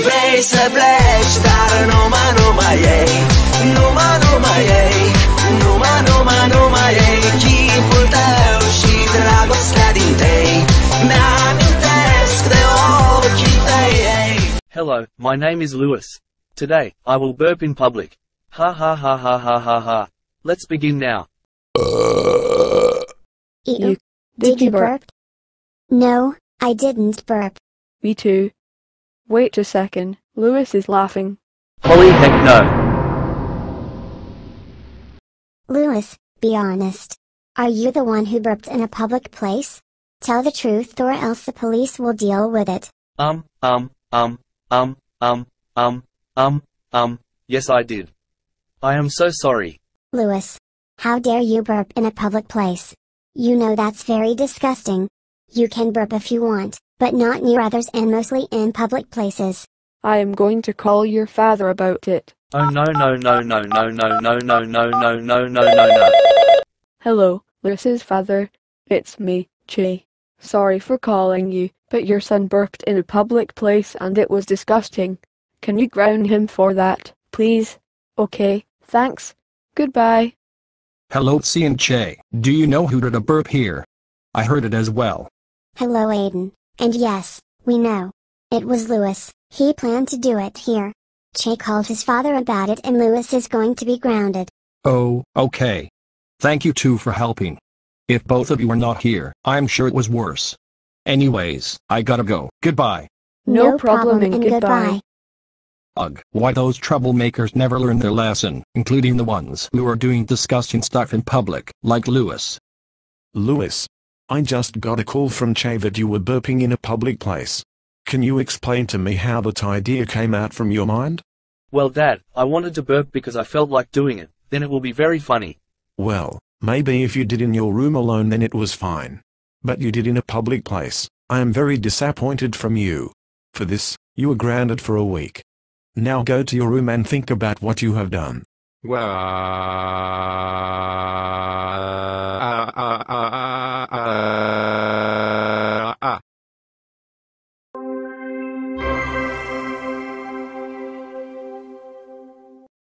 Brace a blast, no ma no ma yay. No ma no ma yay. No ma no ma no ma yay. Keep down, she drago sliding day. Nami desk, they all keep day. Hello, my name is Lewis. Today, I will burp in public. Ha ha ha ha ha ha ha. Let's begin now. Ew. Did you burp? No, I didn't burp. Me too. Wait a second, Lewis is laughing. Holy heck no. Lewis, be honest. Are you the one who burped in a public place? Tell the truth or else the police will deal with it. Yes I did. I am so sorry. Lewis, how dare you burp in a public place? You know that's very disgusting. You can burp if you want, but not near others and mostly in public places. I am going to call your father about it. Oh no no no no no no no no no no no no no. Hello, Lewis's father. It's me, Che. Sorry for calling you, but your son burped in a public place and it was disgusting. Can you ground him for that, please? Okay, thanks. Goodbye. Hello Tse Che. Do you know who did a burp here? I heard it as well. Hello Aiden, and yes, we know. It was Lewis, he planned to do it here. Che called his father about it and Lewis is going to be grounded. Oh, okay. Thank you two for helping. If both of you were not here, I'm sure it was worse. Anyways, I gotta go. Goodbye. No problem and goodbye. Ugh, why those troublemakers never learn their lesson, including the ones who are doing disgusting stuff in public, like Lewis. Lewis, I just got a call from Che that you were burping in a public place. Can you explain to me how that idea came out from your mind? Well Dad, I wanted to burp because I felt like doing it, then it will be very funny. Well, maybe if you did in your room alone then it was fine. But you did in a public place. I am very disappointed from you. For this, you are grounded for a week. Now go to your room and think about what you have done.